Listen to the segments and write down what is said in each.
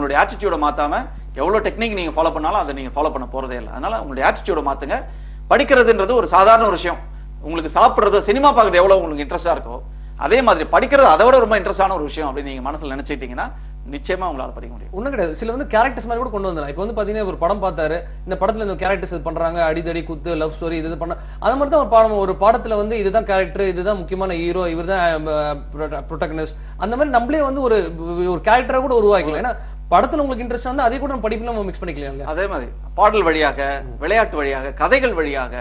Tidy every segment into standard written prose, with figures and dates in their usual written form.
உங்களுடைய ஆட்டிடியூட மாத்தாம எவ்வளவு டெக்னிக் நீங்க ஃபாலோ பண்ணாலும் அதை நீங்க ஃபாலோ பண்ண போறதே இல்லை. அதனால உங்களுடைய ஆட்டிடியூட மாத்துங்க. படிக்கிறதுன்றது ஒரு சாதாரண ஒரு விஷயம். உங்களுக்கு சாப்பிடுறது, சினிமா பார்க்கறது எவ்வளவு உங்களுக்கு இன்ட்ரெஸ்டா இருக்கோ அதே மாதிரி படிக்கிறது அதை விட ரொம்ப இன்ட்ரெஸ்டான ஒரு விஷயம் அப்படின்னு நீங்க மனசுல நினைச்சிட்டீங்கன்னா நிச்சயமா உங்களால படிக்க முடியும். ஒன்றும் கிடையாது. சில வந்து கேரக்டர்ஸ் மாதிரி கூட கொண்டு வந்துடலாம். இப்போ வந்து பாத்தீங்கன்னா ஒரு படம் பார்த்தாரு, இந்த படத்துல இந்த கேரக்டர்ஸ் இது பண்றாங்க, அடிதடி குத்து லவ் ஸ்டோரி இது பண்ண அது மாதிரி தான் ஒரு பாடத்துல வந்து இதுதான் கேரக்டர், இதுதான் முக்கியமான ஹீரோ, இவர் தான் ப்ரொட்டகனிஸ்ட், அந்த மாதிரி நம்மளே வந்து ஒரு கேரக்டரை கூட உருவாக்கலாம். ஏன்னா படத்துல உங்களுக்கு இன்ட்ரெஸ்ட் வந்து அதே கூட நம்ம படிப்புல நம்ம மிக்ஸ் பண்ணிக்கலாம். அதே மாதிரி பாடல் வழியாக, விளையாட்டு வழியாக, கதைகள் வழியாக,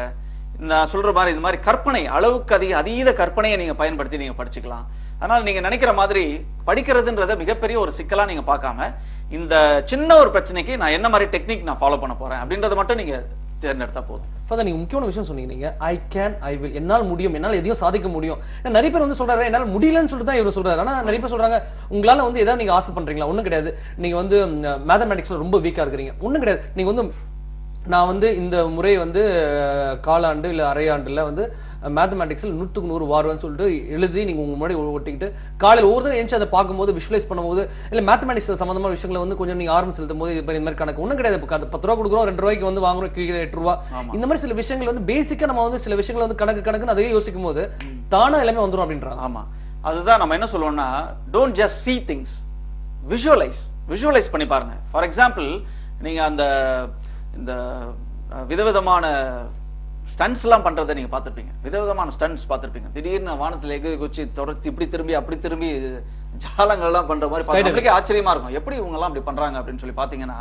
நான் சொல்ற மாதிரி இது மாதிரி கற்பனை, அளவுக்கு அதீத கற்பனையை நீங்க பயன்படுத்தி நீங்க படிச்சுக்கலாம். அதனால நீங்க நினைக்கிற மாதிரி படிக்கிறதுன்றத மிகப்பெரிய ஒரு சிக்கலா நீங்க பார்க்காம இந்த சின்ன ஒரு பிரச்சனைக்கு நான் என்ன மாதிரி டெக்னிக் நான் ஃபாலோ பண்ண போறேன் அப்படின்றத மட்டும் நீங்க தேர்ந்தெடுத்தா போதும். நீங்க முக்கியமான விஷயம் சொன்னீங்க. நீங்க ஐ கேன், ஐ வில், என்னால் முடியும், என்னால் எதையும் சாதிக்க முடியும். நிறைய பேர் வந்து சொல்றாரு என்னால் முடியலன்னு சொல்லிட்டு தான் இவர் சொல்றாரு. ஆனா நிறைய பேர் சொல்றாங்க உங்களால வந்து ஏதாவது நீங்க ஆசை பண்றீங்களா? ஒண்ணும் கிடையாது. நீங்க வந்து மேத்தமேட்டிக்ஸ்ல ரொம்ப வீக்கா இருக்கிறீங்க, ஒண்ணும் கிடையாது. நீங்க வந்து நான் வந்து இந்த முறை வந்து காலாண்டு இல்ல அரையாண்டுல வந்து மேத்தமேட்டிக்ஸ்ல 100க்கு 100 வாருன்னு சொல்லிட்டு எழுதி நீங்க உங்க முன்னாடி ஒட்டிக்கிட்டு காலையில் ஒவ்வொரு எழுந்து அதை பார்க்கும்போது விஷுவலைஸ் பண்ணும்போது இல்ல மேத்தமேட்டிக்ஸ் சம்பந்தமான விஷயங்களை வந்து கொஞ்சம் நீங்க ஆரம்பம் செலுத்தும் போது இந்த மாதிரி கணக்கு ஒன்றும் கிடையாது. 10 ரூபா கொடுக்குறோம், 2 ரூபாய்க்கு வந்து வாங்குறோம், 8 ரூபா, இந்த மாதிரி சில விஷயங்கள் வந்து பேசிக்கா நம்ம வந்து சில விஷயங்களை வந்து கணக்குன்னு அதையே யோசிக்கும் போது தானா எல்லாமே வந்துடும் அப்படின்றாங்க. ஆமா, அதுதான் நம்ம என்ன சொல்லுவோம்னா don't just see things, visualise பண்ணி பாருங்க. ஃபார் எக்ஸாம்பிள் நீங்க அந்த இந்த விதவிதமான ஸ்டன்ட்ஸ் எல்லாம் பண்றதை நீங்க பார்த்திருப்பீங்க. விதவிதமான ஸ்டன்ட்ஸ் பார்த்திருப்பீங்க. திடீர்னு வானத்துல எகு குச்சி தொடர்ச்சி இப்படி திரும்பி அப்படி திரும்பி ஜாலங்கள் எல்லாம் பண்ற மாதிரி பார்க்கறதுக்கு ஆச்சரியமா இருக்கும். எப்படி இவங்க எல்லாம் அப்படி பண்றாங்க அப்படின்னு சொல்லி பாத்தீங்கன்னா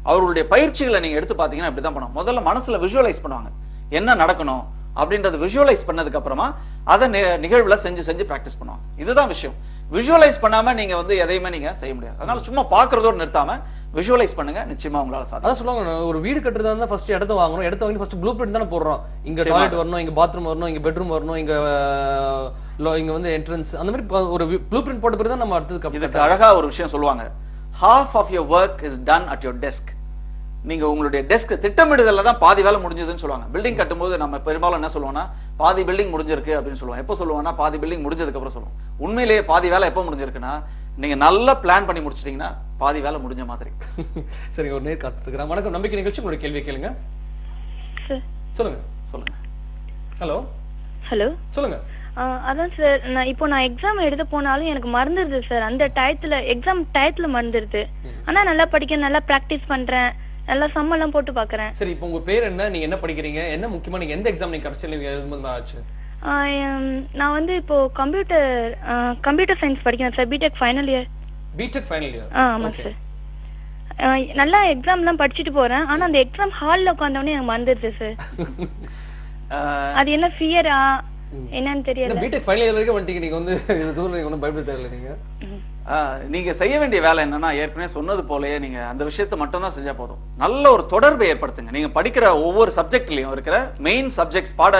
அவர்களுடைய பயிற்சிகளை நீங்க எடுத்து பாத்தீங்கன்னா இப்படிதான் பண்ணுவாங்க. முதல்ல மனசுல விஷுவலைஸ் பண்ணுவாங்க என்ன நடக்கணும் அப்படின்றது. விஷுவலைஸ் பண்ணதுக்கு அப்புறமா அதை நிகழ்வுல செஞ்சு பிராக்டிஸ் பண்ணுவாங்க. இதுதான் விஷயம். விஷுவலைஸ் பண்ணாம நீங்க வந்து எதையுமே நீங்க செய்ய முடியாது. அதனால சும்மா பாக்குறதோடு நிறுத்தாம விஷுவலைஸ் பண்ணுங்க, நிச்சயமா உங்களால சாதிக்கும். அதான் சொல்லுவாங்க, ஒரு வீடு கட்டுறதா இருந்தா ஃபர்ஸ்ட் இடத்த வாங்கணும், இடத்த வாங்கி ஃபர்ஸ்ட் ப்ளூ பிரிண்ட் தானே போடுறோம். இங்க டாய்லெட் வரணும், இங்க பாத்ரூம் வரணும், இங்க பெட்ரூம் வரணும், இங்க வந்து என்ட்ரன்ஸ், அந்த மாதிரி ஒரு ப்ளூ பிரிண்ட் போட்ட பிறகு தான் நம்ம அடுத்தது. இதுக்கு அழகா ஒரு விஷயம் சொல்லுவாங்க, half of your work is done at your desk. நீங்க உங்களுடைய டெஸ்க் திட்டமிடுதல்ல தான் பாதி வேலை முடிஞ்சதுன்னு சொல்லுவாங்க. பில்டிங் கட்டும்போது நம்ம பெரும்பாலும் என்ன சொல்லுவோம்னா பாதி பில்டிங் முடிஞ்சிருக்கு அப்படின்னு சொல்லுவோம். எப்போ சொல்லுவோம்னா பாதி பில்டிங் முடிஞ்சதுக்கு அப்புறம் சொல்லுவோம். உண்மையிலேயே பாதி வேலை எப்போ முடிஞ்சிருக்குன்னா நீங்க நல்லா பிளான் பண்ணி முடிச்சிட்டீங்கன்னா பாதி வேலை முடிஞ்ச மாதிரி. சரி, ஒரு நேர் காத்துட்டு இருக்கிறேன். வணக்கம், நம்பிக்கை நிகழ்ச்சி, உங்களுடைய கேள்வி கேளுங்க. சொல்லுங்க. ஹலோ சொல்லுங்க. அதான் சார், நான் எக்ஸாம் எழுத போனாலும் எனக்கு மறந்துடுது சார். அந்த எக்ஸாம் டயத்துல மறந்துடுது. ஆனா நல்லா படிக்க, நல்லா பிராக்டிஸ் பண்றேன், நல்லா சம்மெல்லாம் போட்டு பாக்குறேன். சரி, இப்போ உங்க பேர் என்ன, நீங்க என்ன படிக்கிறீங்க, என்ன முக்கியமா நீங்க எந்த எக்ஸாம் நீங்க கடைசியில எழுதும்போது ஆச்சு? நான் வந்து இப்போ கம்ப்யூட்டர் சயின்ஸ் படிக்கிறேன் sir, BTech final year. BTech final year? ஆமா சார். நல்லா எக்ஸாம்லாம் படிச்சுட்டு போறேன். ஆனா அந்த எக்ஸாம் ஹால்ல உட்கார்ந்தவனே எனக்கு மறந்துடுது சார். அது என்ன ஃபியரா என்னன்னு தெரியல. பிடெக் ஃபைனல் இயர் வரைக்கும் வந்துட்டீங்க நீங்க, வந்து இதுக்கு ஒன்றும் பயப்பட தேவையில்லை. நீங்க செய்ய வேண்டிய வேலை என்னன்னா ஏற்கனவே சொன்னது போலயே நீங்க அந்த விஷயத்தை மட்டும் தான் செஞ்சா போதும். நல்ல ஒரு தொடர்பை ஏற்படுத்துங்க. நீங்க படிக்கிற ஒவ்வொரு சப்ஜெக்ட்லயும் இருக்கிற மெயின் சப்ஜெக்ட்ஸ் பாட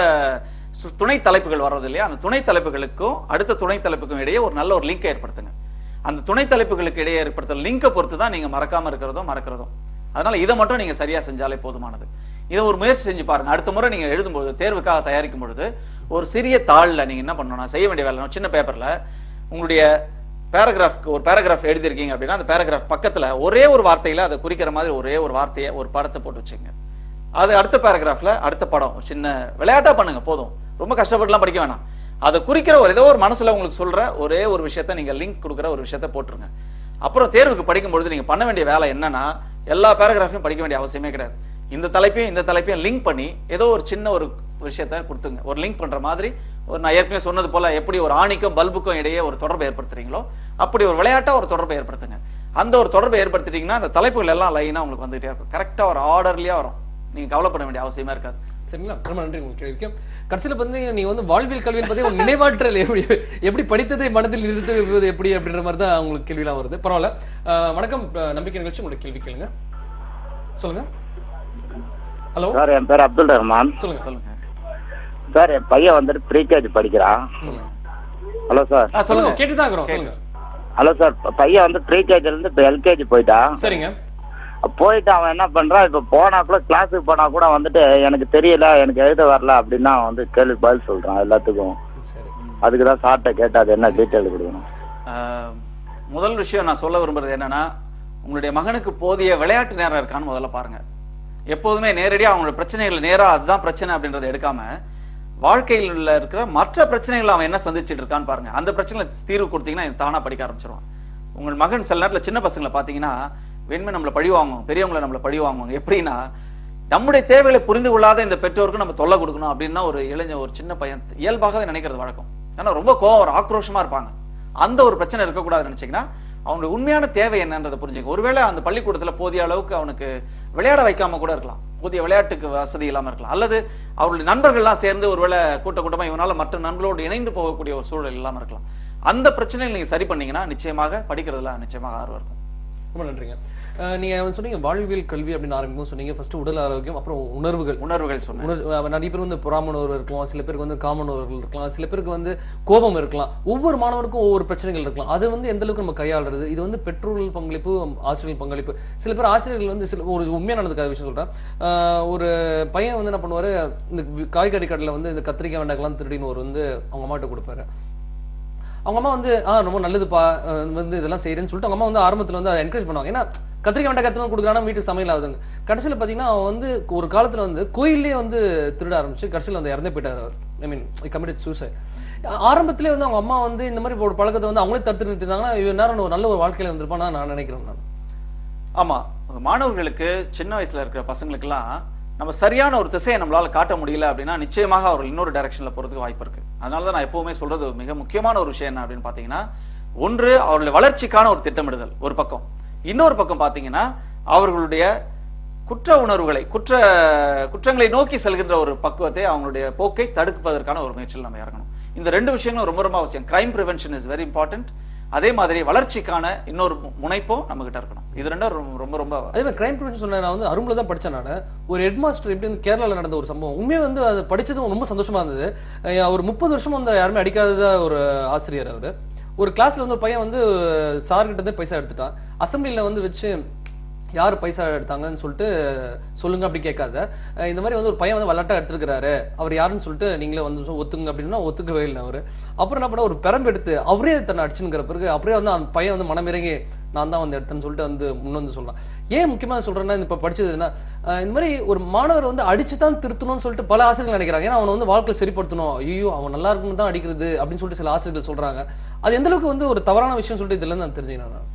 துணை தலைப்புகள் வர்றது இல்லையா, அந்த துணை தலைப்புகளுக்கும் அடுத்த துணை தலைப்புக்கும் இடையே ஒரு நல்ல ஒரு லிங்கை ஏற்படுத்துங்க. அந்த துணை தலைப்புகளுக்கு இடையே ஏற்படுத்துற லிங்கை பொறுத்து தான் நீங்க மறக்காம இருக்கிறதும் மறக்கிறதும். அதனால இதை மட்டும் நீங்க சரியா செஞ்சாலே போதுமானது. இதை ஒரு முயற்சி செஞ்சு பாருங்க. அடுத்த முறை நீங்க எழுதும்போது, தேர்வுக்காக தயாரிக்கும் பொழுது ஒரு சிறிய தாள்ல நீங்க என்ன பண்ணணும்னா செய்ய வேண்டிய வேலை, சின்ன பேப்பர்ல உங்களுடைய ஒரு பேராகிராஃப் எழுதிருக்கீங்க அப்படின்னா அந்த பேராகிராஃப் பக்கத்துல ஒரே ஒரு வார்த்தையில அதை குறிக்கிற மாதிரி ஒரே ஒரு வார்த்தையை, ஒரு படத்தை போட்டு வச்சுங்க. அது அடுத்த பேராகிராஃப்ல அடுத்த படம் சின்ன விளையாட்டா பண்ணுங்க போதும். ரொம்ப கஷ்டப்பட்டுலாம் படிக்க வேணாம். அதை குறிக்கிற ஏதோ ஒரு மனசுல உங்களுக்கு சொல்ற ஒரே ஒரு விஷயத்த நீங்க லிங்க் கொடுக்குற ஒரு விஷயத்த போட்டுருங்க. அப்புறம் தேர்வுக்கு படிக்கும் பொழுது நீங்க பண்ண வேண்டிய வேலை என்னன்னா எல்லா பேராகிராஃபையும் படிக்க வேண்டிய அவசியமே கிடையாது. இந்த தலைப்பையும் லிங்க் பண்ணி ஏதோ ஒரு சின்ன ஒரு விஷயத்த கொடுத்துங்க. ஒரு லிங்க் பண்ற மாதிரி நான் ஏற்கனவே சொன்னது போல எப்படி ஒரு ஆணிக்கும் பல்புக்கும் இடையே ஒரு தொடர்பை ஏற்படுத்துறீங்களோ அப்படி ஒரு விளையாட்டா ஒரு தொடர்பை ஏற்படுத்துங்க. அந்த ஒரு தொடர்பை ஏற்படுத்திட்டீங்கன்னா அந்த தலைப்புகள் எல்லாம் லைனா உங்களுக்கு வந்துட்டே இருக்கும். கரெக்டா ஒரு ஆர்டர்லயா வரும். நீங்க கவலைப்பட வேண்டிய அவசியமே இருக்காது. சரிங்களா? ரொம்ப நன்றி. உங்களுக்கு கடைசியில் வந்து நீங்க வந்து வாழ்வியல் கல்வியை பத்தி ஒரு நினைவாற்றல் எப்படி படித்ததை மனதில் நிறுத்துவது எப்படி அப்படின்ற மாதிரி தான் உங்களுக்கு கேள்வியெல்லாம் வருது. பரவாயில்ல. வணக்கம், நம்பிக்கை நிகழ்ச்சி, உங்களுடைய கேள்வி கேளுங்க. சொல்லுங்க. ஹலோ சார், என் பேர் அப்துல் ரஹ்மான். சொல்லுங்க சார், என் பையன் வந்துட்டு ப்ரீகேஜி படிக்கிறான். Hello sir. சொல்லுங்க, கேட்டுதான் இருக்கிறோம். சொல்லுங்க. ஹலோ சார், பையன் வந்து ப்ரீகேஜில இருந்து இப்போ எல்கேஜி போயிட்டான். சரிங்க. போயிட்டு அவன் என்ன பண்றான், இப்ப போனா கூட கிளாஸுக்கு போனா கூட வந்துட்டு எனக்கு தெரியல, எனக்கு எழுத வரல அப்படின்னா வந்து கேள்வி பதில் சொல்றான் எல்லாத்துக்கும். அதுக்குதான் சார்ட்ட கேட்டா அது என்ன டீட்டெயில் கொடுக்கணும். முதல் விஷயம் நான் சொல்ல விரும்புறது என்னன்னா, உங்களுடைய மகனுக்கு போதிய விளையாட்டு நேரம் இருக்கான்னு முதல்ல பாருங்க. எப்போதுமே நேரடியா அவங்களோட பிரச்சனைகள் நேரா அதுதான் பிரச்சனை அப்படின்றத எடுக்காம வாழ்க்கையில் இருக்கிற மற்ற பிரச்சனைகள் அவன் என்ன சந்திச்சுட்டு இருக்கான்னு பாருங்க. அந்த பிரச்சனை தீர்வு கொடுத்தீங்கன்னா தானா படிக்க ஆரம்பிச்சிருவான். உங்கள் மகன் சில நேரத்தில் சின்ன பசங்களை பாத்தீங்கன்னா வெண்மை நம்மளை பழி வாங்குவோம், பெரியவங்களை நம்மளை பழி வாங்குவாங்க. எப்படின்னா நம்முடைய தேவைகளை புரிந்து கொள்ளாத இந்த பெற்றோருக்கு நம்ம தொல்லை கொடுக்கணும் அப்படின்னா ஒரு சின்ன பையன் இயல்பாகவே நினைக்கிறது வழக்கம். ஏன்னா ரொம்ப கோவம் ஆக்ரோஷமா இருப்பாங்க. அந்த ஒரு பிரச்சனை இருக்கக்கூடாதுன்னு நினைச்சீங்கன்னா அவனுடைய உண்மையான தேவை என்னன்றதை புரிஞ்சுக்க. ஒருவேளை அந்த பள்ளிக்கூடத்துல போதிய அளவுக்கு அவனுக்கு விளையாட வைக்காம கூட இருக்கலாம், போதிய விளையாட்டுக்கு வசதி இல்லாம இருக்கலாம், அல்லது அவருடைய நண்பர்கள்லாம் சேர்ந்து ஒருவேளை கூட்டமா இவனால மற்ற நண்பர்களோடு இணைந்து போகக்கூடிய ஒரு சூழல் இல்லாம இருக்கலாம். அந்த பிரச்சனையை நீங்க சரி பண்ணீங்கன்னா நிச்சயமாக படிக்கிறதுல நிச்சயமாக ஆர்வம் இருக்கும். ரொம்ப நன்றிங்க. நீங்க சொன்னீங்க வாழ்வியல் கல்வி அப்படின்னு ஆரம்பிக்கும் சொன்னீங்க. ஃபர்ஸ்ட் உடல் ஆரோக்கியம், அப்புறம் உணர்வுகள் சொன்னீங்க. நிறைய பேர் வந்து பொறாமணர்கள் இருக்கலாம், சில பேருக்கு வந்து காமணர்கள் இருக்கலாம், சில பேருக்கு வந்து கோபம் இருக்கலாம். ஒவ்வொரு மாணவருக்கும் ஒவ்வொரு பிரச்சனைகள் இருக்கலாம். அது வந்து எந்த அளவுக்கு நம்ம கையாளுறது, இது வந்து பெற்றோர்கள் பங்களிப்பு, ஆசிரியர்கள் பங்களிப்பு. சில பேர் ஆசிரியர்கள் வந்து ஒரு உண்மையா நடந்துக்காத விஷயம் சொல்றேன். ஒரு பையன் வந்து என்ன பண்ணுவாரு, இந்த காய்கறி கடையில வந்து இந்த கத்திரிக்காய் வெண்டைக்கெல்லாம் திருடின்னு ஒரு வந்து அவங்க அம்மாட்ட கொடுப்பாரு. அவங்க அம்மா வந்து ரொம்ப நல்லதுப்பா வந்து இதெல்லாம் செய்யறேன்னு சொல்லிட்டு அவங்க அம்மா வந்து ஆரம்பத்துல வந்து அதை என்கரேஜ் பண்ணுவாங்க. ஏன்னா கத்திரிக்காய் வெண்டை கத்திரிக்காய் கொடுக்குறானா வீட்டுக்கு சமையல் ஆகுதுங்க. கடைசியில் பார்த்தீங்கன்னா அவன் வந்து ஒரு காலத்துல வந்து கோயிலே வந்து திருட ஆரம்பிச்சு கடைசியில் வந்து இறந்தே போயிட்டார் அவர். ஐ மீன் கமிட்டட் சூசைட். ஆரம்பத்திலே வந்து அவங்க அம்மா வந்து இந்த மாதிரி ஒரு பழக்கத்தை வந்து அவங்களே தடுத்து நிறுத்திருந்தாங்கன்னா இவன் நேரம் ஒரு நல்ல ஒரு வாழ்க்கையில வந்திருப்பான்னு நான் நினைக்கிறேன். நான் ஆமா, மாணவர்களுக்கு சின்ன வயசுல இருக்கிற பசங்களுக்கெல்லாம் நம்ம சரியான ஒரு திசையை நம்மளால காட்ட முடியல அப்படின்னா நிச்சயமாக அவர்கள் இன்னொரு டைரக்ஷன்ல போறதுக்கு வாய்ப்பு இருக்கு. அதனாலதான் நான் எப்பவுமே சொல்றது மிக முக்கியமான ஒரு விஷயம் என்ன அப்படின்னு பாத்தீங்கன்னா, ஒன்று அவர்களுடைய வளர்ச்சிக்கான ஒரு திட்டமிடுதல் ஒரு பக்கம், இன்னொரு பக்கம் பாத்தீங்கன்னா அவர்களுடைய குற்ற உணர்வுகளை குற்றங்களை நோக்கி செல்கின்ற ஒரு பக்குவத்தை அவங்களுடைய போக்கை தடுப்பதற்கான ஒரு முயற்சியில் நம்ம இறங்கணும். இந்த ரெண்டு விஷயங்களும் ரொம்ப ரொம்ப அவசியம். Crime prevention is very important. அதே மாதிரி வளர்ச்சிக்கான இன்னொரு முனைப்பும் நம்ம கிட்ட இருக்கணும். இது ரெண்டும் ரொம்ப ரொம்ப அதே மாதிரி கிரைம் பிரிவென்ஷன் சொன்ன நான் வந்து அரும்புல தான் படிச்சேன். நான் ஒரு ஹெட் மாஸ்டர் எப்படி வந்து கேரளாவில் நடந்த ஒரு சம்பவம் உண்மையை வந்து அது படிச்சதும் ரொம்ப சந்தோஷமா இருந்தது. ஒரு 30 வருஷம் வந்து யாருமே அடிக்காத ஒரு ஆசிரியர் அவரு. ஒரு கிளாஸ்ல வந்து ஒரு பையன் வந்து சார் கிட்ட இருந்து பைசா எடுத்துட்டான். அசம்பிளில வந்து வச்சு யார் பைசா எடுத்தாங்கன்னு சொல்லிட்டு சொல்லுங்க அப்படி கேட்காத, இந்த மாதிரி வந்து ஒரு பையன் வந்து விளையாட்டா எடுத்துருக்காரு, அவர் யாருன்னு சொல்லிட்டு நீங்களே வந்து ஒத்துங்க அப்படின்னா ஒத்துக்கவே இல்லை அவரு. அப்புறம் என்ன பண்ண, ஒரு பெரம்பு எடுத்து அவரே தன்னை அடிச்சுங்கிற பிறகு அப்படியே வந்து அந்த பையன் வந்து மனமிறங்கி நான் தான் வந்து எடுத்தேன்னு சொல்லிட்டு வந்து முன் சொல்லலாம். ஏன் முக்கியமா சொல்றேன்னா, இப்ப படிச்சதுன்னா இந்த மாதிரி ஒரு மாணவர் வந்து அடிச்சுதான் திருத்தணும்னு சொல்லிட்டு பல ஆசிரியர்கள் நினைக்கிறாங்க. ஏன்னா அவனை வந்து வாழ்க்கையை சரிப்படுத்தணும், ஐயோ அவன் நல்லா இருக்குன்னு தான் அடிக்கிறது அப்படின்னு சொல்லிட்டு சில ஆசிரியர்கள் சொல்றாங்க. அது எந்த அளவுக்கு வந்து ஒரு தவறான விஷயம் சொல்லிட்டு இதுல நான் தெரிஞ்சுக்கிறேன்.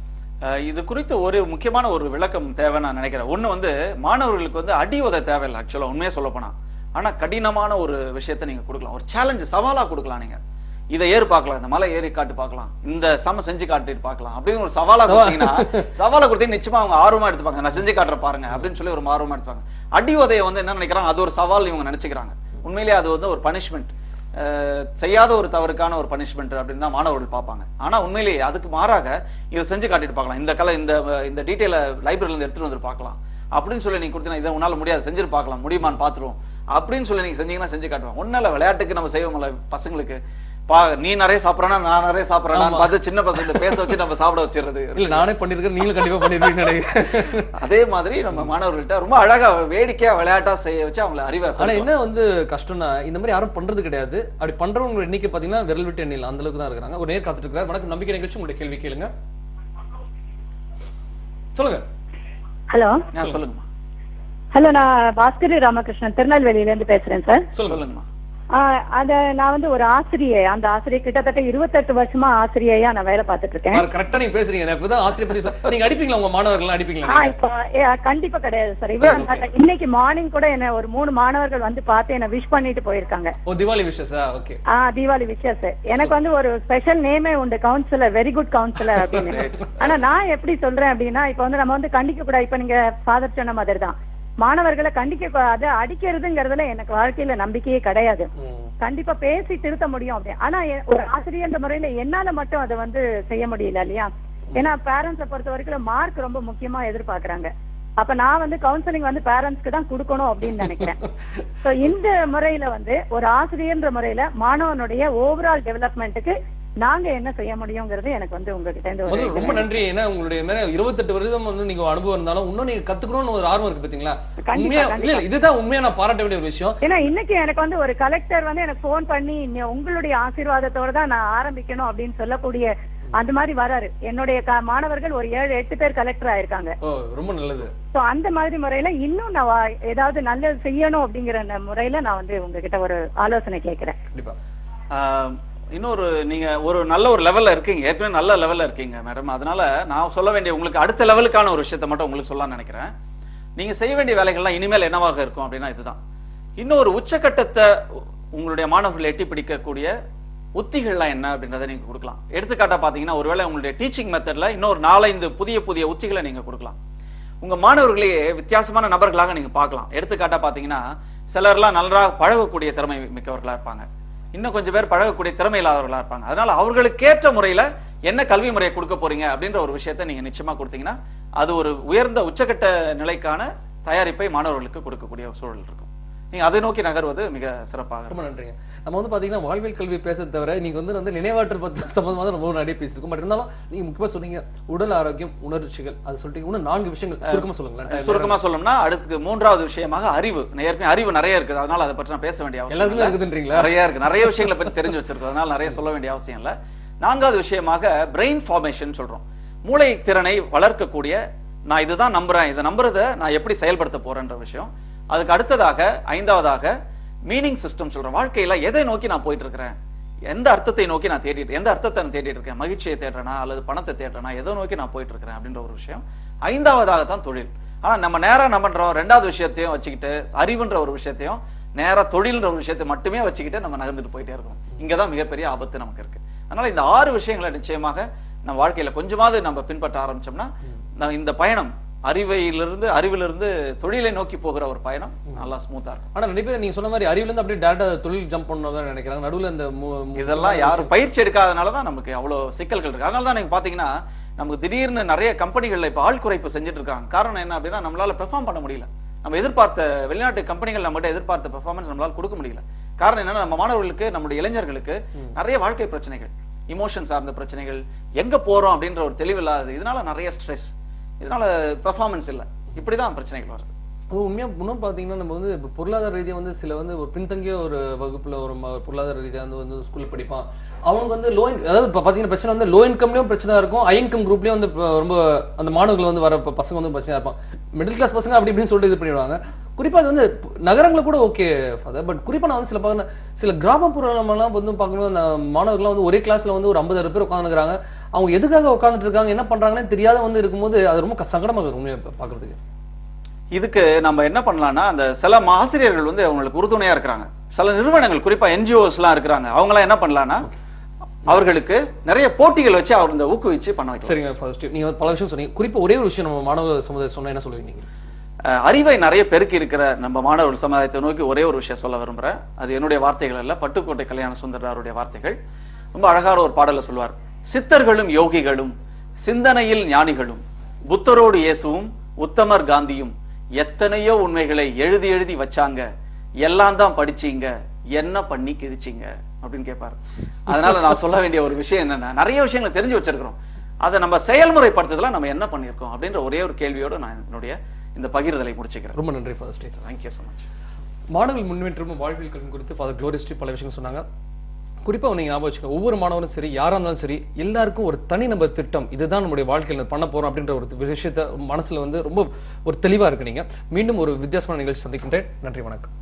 இது குறித்து ஒரு முக்கியமான ஒரு விளக்கம் தேவை நான் நினைக்கிறேன். ஒண்ணு வந்து மாணவர்களுக்கு வந்து அடி உதை தேவையில்லை ஆக்சுவலா, உண்மையா சொல்ல போனா. ஆனா கடினமான ஒரு விஷயத்தை நீங்க கொடுக்கலாம், ஒரு சேலஞ்சு சவாலா கொடுக்கலாம். நீங்க இதை ஏறி பார்க்கலாம், இந்த மலை ஏறி காட்டு பார்க்கலாம், இந்த சம செஞ்சு காட்டிட்டு பார்க்கலாம் அப்படின்னு ஒரு சவாலா கொடுத்தீங்கன்னா நிச்சயமா அவங்க ஆர்வமா எடுத்துப்பாங்க. நான் செஞ்சு காட்டுற பாருங்க அப்படின்னு சொல்லி ஒரு ஆர்வமா எடுத்துப்பாங்க. அடி உதையை வந்து என்ன நினைக்கிறாங்க, அது ஒரு சவால் இவங்க நினைச்சுக்கிறாங்க. உண்மையிலேயே அது வந்து ஒரு பனிஷ்மெண்ட், செய்யாத ஒரு தவறுக்கான ஒரு பனிஷ்மெண்ட் அப்படின்னு தான் மாணவர்கள் பார்ப்பாங்க. ஆனா உண்மையிலேயே அதுக்கு மாறாக இதை செஞ்சு காட்டிட்டு பார்க்கலாம், இந்த கலை இந்த டீட்டெயில லைப்ரரியில இருந்து எடுத்துட்டு வந்து பார்க்கலாம் அப்படின்னு சொல்லி நீங்க கொடுத்தீங்கன்னா இதை உன்னால முடியாது, செஞ்சுட்டு பார்க்கலாம், முடியுமான்னு பாத்துருவோம் அப்படின்னு சொல்லி நீங்க செஞ்சீங்கன்னா செஞ்சு காட்டுவாங்க. ஒன்னும் இல்ல, விளையாட்டுக்கு நம்ம செய்வோம்ல பசங்களுக்கு, நீ நிறைய சாப்பிடறா நான் நிறைய சாப்பிடறேன் பார்த்து சின்ன பசங்க பேச வச்சு நம்ம சாப்பிட வச்சிருது. இல்ல நானே பண்ணிருக்கேன், நீங்களும் கண்டிப்பா பண்ணிருக்கீங்க. அதே மாதிரி நம்ம மாணவர்கள்ட்ட ரொம்ப அழகா வேடிக்கையா விளையாட்டா செய்ய வச்சு அவங்களை அறிவை. ஆனா என்ன வந்து கஷ்டம்னா, இந்த மாதிரி யாரும் பண்றது கிடையாது. அப்படி பண்றவங்க எண்ணிக்கை பாத்தீங்கன்னா விரல் விட்டு எண்ணில அந்த அளவுக்கு தான் இருக்காங்க. ஒரு நேர் காத்துட்டு இருக்காரு. வணக்கம், நம்பிக்கை நிகழ்ச்சி, உங்களுடைய கேள்வி கேளுங்க. சொல்லுங்க. ஹலோ சொல்லுங்கம்மா. ஹலோ, நான் பாஸ்கரி ராமகிருஷ்ணன் திருநெல்வேலியில இருந்து பேசுறேன் சார். சொல்லுங்கம்மா. அத நான் வந்து ஒரு ஆசிரியை, அந்த ஆசிரியர் கிட்டத்தட்ட 28 வருஷமா ஆசிரியையா நான் வேலை பார்த்துட்டு இருக்கேன். கரெக்டா நீங்க பேசுறீங்க. இப்பதான் ஆசிரியர் பத்தி நீங்க அடிப்பீங்களா, உங்க மாணவர்கள் அடிப்பீங்களா? இப்போ கண்டிப்பா கிடையாது சார். இன்னைக்கு மார்னிங் கூட என்ன ஒரு 3 மாணவர்கள் வந்து பார்த்து என்ன விஷ் பண்ணிட்டு போயிருக்காங்க. ஓ, தீபாவளி விஷஸா? ஓகே. தீபாவளி விஷஸ். எனக்கு வந்து ஒரு ஸ்பெஷல் நேமே உண்டு, கவுன்சிலர், வெரி குட் கவுன்சிலர் அப்படின்னு. ஆனா நான் எப்படி சொல்றேன் அப்படின்னா, இப்ப வந்து நம்ம வந்து கண்டிக்க கூடாது. இப்ப நீங்க ஃபாதர் சொன்ன மாதிரி தான், மாணவர்களை கண்டிக்க கூடாது, அடிக்கிறதுங்கிறதுல எனக்கு வாழ்க்கையில நம்பிக்கையே கிடையாது. கண்டிப்பா பேசி திருத்த முடியும் அப்படி. ஆனா ஒரு ஆசிரியர் முறையில என்னால மட்டும் அதை வந்து செய்ய முடியல இல்லையா? ஏன்னா பேரண்ட்ஸை பொறுத்த வரைக்கும் மார்க் ரொம்ப முக்கியமா எதிர்பார்க்கறாங்க. அப்ப நான் வந்து கவுன்சிலிங் வந்து பேரண்ட்ஸ்க்கு தான் கொடுக்கணும் அப்படின்னு நினைக்கிறேன். சோ இந்த முறையில வந்து ஒரு ஆசிரியர்ன்ற முறையில மாணவனுடைய ஓவரால் டெவலப்மெண்ட்டுக்கு நாங்க என்ன செய்ய முடியுங்கிறது எனக்கு வந்து உங்ககிட்ட இருந்து ரொம்ப நன்றி. ஏன்னா உங்களுடைய மேல 28 வருடம் வந்து நீங்க அனுபவம் இருந்தாலும் இன்னும் நீங்க கத்துக்கணும்னு ஒரு ஆர்வம் இருக்கு பாத்தீங்களா? இதுதான் உண்மையா நான் பாராட்ட வேண்டிய ஒரு விஷயம். ஏன்னா இன்னைக்கு எனக்கு வந்து ஒரு கலெக்டர் வந்து எனக்கு போன் பண்ணி உங்களுடைய ஆசீர்வாதத்தோட தான் நான் ஆரம்பிக்கணும் அப்படின்னு சொல்லக்கூடிய அந்த மாதிரி வராரு. என்னுடைய மாணவர்கள் ஒரு 7-8 பேர் கலெக்டர் ஆயிருக்காங்க. ரொம்ப நல்லது. சோ அந்த மாதிரி முறையில இன்னும் நான் ஏதாவது நல்லது செய்யணும் அப்படிங்கிற முறையில நான் வந்து உங்ககிட்ட ஒரு ஆலோசனை கேட்கிறேன். கண்டிப்பா. இன்னொரு நீங்க ஒரு நல்ல ஒரு லெவல்ல இருக்கீங்க, ஏற்கனவே நல்ல லெவல்ல இருக்கீங்க மேடம். அதனால நான் சொல்ல வேண்டிய உங்களுக்கு அடுத்த லெவலுக்கான ஒரு விஷயத்தை மட்டும் உங்களுக்கு சொல்லலாம்னு நினைக்கிறேன். நீங்க செய்ய வேண்டிய வேலைகள்லாம் இனிமேல் என்னவாக இருக்கும் அப்படின்னா இதுதான். இன்னொரு உச்சக்கட்டத்தை உங்களுடைய மாணவர்கள் எட்டி பிடிக்கக்கூடிய உத்திகள்லாம் என்ன அப்படின்றத நீங்க கொடுக்கலாம். எடுத்துக்காட்டா பாத்தீங்கன்னா ஒருவேளை உங்களுடைய டீச்சிங் மெத்தட்ல இன்னொரு 4-5 புதிய உத்திகளை நீங்க கொடுக்கலாம். உங்க மாணவர்களையே வித்தியாசமான நபர்களாக நீங்க பார்க்கலாம். எடுத்துக்காட்டா பாத்தீங்கன்னா சிலர்லாம் நல்லா பழகக்கூடிய திறமை மிக்கவர்களா இருப்பாங்க, இன்னும் கொஞ்சம் பேர் பழகக்கூடிய திறமை இல்லாதவர்களா இருப்பாங்க. அதனால அவர்களுக்கேற்ற முறையில என்ன கல்வி முறையை கொடுக்க போறீங்க அப்படின்ற ஒரு விஷயத்தை நீங்க நிச்சயமா கொடுத்தீங்கன்னா அது ஒரு உயர்ந்த உச்சக்கட்ட நிலைக்கான தயாரிப்பை மாணவர்களுக்கு கொடுக்கக்கூடிய சூழல் இருக்கும். நீங்க அதை நோக்கி நகர்வது மிக சிறப்பாக. ரொம்ப நன்றிங்க. நம்ம வந்து பாத்தீங்கன்னா வாழ்வியல் கல்வி பேச தவிர நீங்க வந்து நினைவாற்றல் பத்தி சம்பந்தமாக ரொம்ப நிறைய பேசிருக்கோம். பட் இருந்தாலும் நீங்க முக்கியமா சொன்னீங்க உடல் ஆரோக்கியம், உணர்ச்சிகள், அது சொல்லிட்டீங்க. இன்னும் 4 விஷயங்கள் சுருக்கமா சொல்லுங்களேன். சுருக்கமா சொல்லணும்னா அடுத்து 3வது விஷயமாக அறிவு. ஏற்கனவே அறிவு நிறைய இருக்குது, அதனால அதை பற்றி நான் பேச வேண்டிய அவசியம் எல்லாத்துலயும் இருக்குதுன்றீங்களா? நிறைய இருக்கு, நிறைய விஷயங்களை பற்றி தெரிஞ்சு வச்சிருக்கோம், அதனால நிறைய சொல்ல வேண்டிய அவசியம் இல்லை. 4வது விஷயமாக பிரெயின் ஃபார்மேஷன் சொல்றோம். மூளை திறனை வளர்க்கக்கூடிய, நான் இதுதான் நம்புறேன், இதை நம்புறதை நான் எப்படி செயல்படுத்த போறேன்ற விஷயம். அதுக்கு அடுத்ததாக 5வதாக மீனிங் சிஸ்டம் சொல்றேன். வாழ்க்கையில எதை நோக்கி நான் போயிட்டு இருக்கிறேன், எந்த அர்த்தத்தை நோக்கி நான் எந்த அர்த்தத்தை நான் தேடிட்டு இருக்கேன், மகிழ்ச்சியை தேடுறேனா அல்லது பணத்தை தேடுறேனா, எதை நோக்கி நான் போயிட்டு இருக்கிறேன் அப்படின்ற ஒரு விஷயம். 5வதாக தான் தொழில். ஆனா நம்ம நேரா நம்ம பண்றோம் 2வது விஷயத்தையும் வச்சுக்கிட்டு, அறிவுன்ற ஒரு விஷயத்தையும் நேரா தொழில்ன்ற ஒரு விஷயத்தை மட்டுமே வச்சுக்கிட்டு நம்ம நகர்ந்துட்டு போயிட்டே இருக்கோம். இங்கதான் மிகப்பெரிய ஆபத்து நமக்கு இருக்கு. அதனால இந்த 6 விஷயங்களை நிச்சயமாக நம்ம வாழ்க்கையில கொஞ்சமாவது நம்ம பின்பற்ற ஆரம்பிச்சோம்னா இந்த பயணம் அறிவிலிருந்து தொழிலை நோக்கி போகிற ஒரு பயணம் நல்லா ஸ்மூத்தா இருக்கும். ஆனா நிறைய பேர் நீங்க சொன்ன மாதிரி அறிவுல இருந்து அப்படியே டேரக்டா தொழில் ஜம்ப் பண்ணணும்னு நினைக்கிறாங்க. நடுவுல இந்த இதெல்லாம் யாரும் பயிற்சி எடுக்காதனாலதான் நமக்கு அவ்வளவு சிக்கல்கள் இருக்கு. அதனாலதான் நீங்க பாத்தீங்கன்னா நமக்கு திடீர்னு நிறைய கம்பெனிகள்ல இப்ப ஆள் குறைப்பு செஞ்சுட்டு இருக்காங்க. காரணம் என்ன அப்படின்னா நம்மளால பெர்ஃபார்ம் பண்ண முடியல. நம்ம எதிர்பார்த்த வெளிநாட்டு கம்பெனிகள் நம்மகிட்ட எதிர்பார்த்த பெர்ஃபார்மன்ஸ் நம்மளால கொடுக்க முடியல. காரணம் என்னன்னா நம்ம மாணவர்களுக்கு, நம்முடைய இளைஞர்களுக்கு நிறைய வாழ்க்கை பிரச்சனைகள், இமோஷன் சார்ந்த பிரச்சனைகள், எங்க போறோம் அப்படின்ற ஒரு தெளிவில்லாதது, இதனால நிறைய ஸ்ட்ரெஸ், இதனால பெர்ஃபார்மன்ஸ் இல்லை, இப்படிதான் பிரச்சனைகள் வருது. உண்மையா இன்னும் பாத்தீங்கன்னா நம்ம வந்து பொருளாதார ரீதியா வந்து சில வந்து ஒரு பின்தங்கிய ஒரு வகுப்புல ஒரு பொருளாதார ரீதியா வந்து ஸ்கூல்ல படிப்பான். அவங்க வந்து அதாவது பாத்தீங்கன்னா பிரச்சனை வந்து லோ இன்கம்லயும் பிரச்சனை இருக்கும், ஹை இன்கம் குரூப்லயும் வந்து ரொம்ப அந்த மாணவர்கள் வந்து வர பசங்க வந்து பிரச்சனையா இருப்பான். மிடில் கிளாஸ் பசங்க அப்படி இப்படின்னு சொல்லிட்டு இது பண்ணிடுவாங்க. குறிப்பா அது வந்து நகரங்களை கூட ஓகே ஃபாதர், பட் குறிப்பா நான் வந்து சில கிராமப்புறம்லாம் வந்து பார்க்கும்போது அந்த மாணவர்கள்லாம் வந்து ஒரே கிளாஸ்ல வந்து ஒரு 50 பேர் உட்காந்துருக்காங்க. அவங்க எதுக்காக உட்காந்துட்டு இருக்காங்க, என்ன பண்றாங்கன்னு தெரியாத வந்து இருக்கும்போது அது ரொம்ப சங்கடமாக இருக்கும் பாக்குறதுக்கு. இதுக்கு நம்ம என்ன பண்ணலாம்னா, அந்த சில ஆசிரியர்கள் வந்து அவங்களுக்கு உறுதுணையா இருக்கிறாங்க. சில நிறுவனங்கள் குறிப்பா NGOs எல்லாம் இருக்கிறாங்க. அவங்க எல்லாம் என்ன பண்ணலாம்னா அவர்களுக்கு நிறைய போட்டிகள் வச்சு அவர் இந்த ஊக்குவிச்சு பண்ண வைக்க. சரிங்க, ஃபர்ஸ்ட் நீங்க பல விஷயம் சொன்னீங்க. குறிப்பா ஒரே ஒரு விஷயம் நம்ம மாணவ சமுதாயம் சொன்னா என்ன சொல்லுவீங்க? அறிவை நிறைய பெருக்கி இருக்கிற நம்ம மாணவர்கள் சமுதாயத்தை நோக்கி ஒரே ஒரு விஷயம் சொல்ல விரும்புறேன். அது என்னுடைய வார்த்தைகள் அல்ல, பட்டுக்கோட்டை கல்யாண சுந்தரருடைய வார்த்தைகள். ரொம்ப அழகான ஒரு பாடல சொல்வார். சித்தர்களும் யோகிகளும் சிந்தனையில் ஞானிகளும் புத்தரோடு இயேசுவும் உத்தமர் காந்தியும் எத்தனையோ உண்மைகளை எழுதி எழுதி வச்சாங்க, எல்லாம் தான் படிச்சீங்க, என்ன பண்ணி கிழிச்சிங்க அப்படின்னு கேட்பாரு. அதனால நான் சொல்ல வேண்டிய ஒரு விஷயம் என்னன்னா, நிறைய விஷயங்களை தெரிஞ்சு வச்சிருக்கிறோம், அதை நம்ம செயல்முறைப்படுத்துதல நம்ம என்ன பண்ணியிருக்கோம் அப்படின்ற ஒரே ஒரு கேள்வியோட நான் என்னுடைய இந்த பகிர்தலை முடிச்சுக்கிறேன். ரொம்ப நன்றி father stay. Thank you so much. மாணவர்கள் முன்னேற்றம் வாழ்வியல் கல்வி குறித்து ஃபாதர் குளோரிஸ்ரீ பல விஷயங்கள் சொன்னாங்க. குறிப்பாக நீங்கள் ஞாபகம் வச்சுக்கோங்க, ஒவ்வொரு மாணவரும் சரி, யாராக இருந்தாலும் சரி, எல்லாருக்கும் ஒரு தனி நபர் திட்டம், இதுதான் நம்முடைய வாழ்க்கையில் பண்ண போகிறோம் அப்படின்ற ஒரு விஷயத்த மனசில் வந்து ரொம்ப ஒரு தெளிவாக இருக்கு. நீங்கள் மீண்டும் ஒரு வித்தியாசமான நிகழ்ச்சி சந்திக்கின்றேன். நன்றி, வணக்கம்.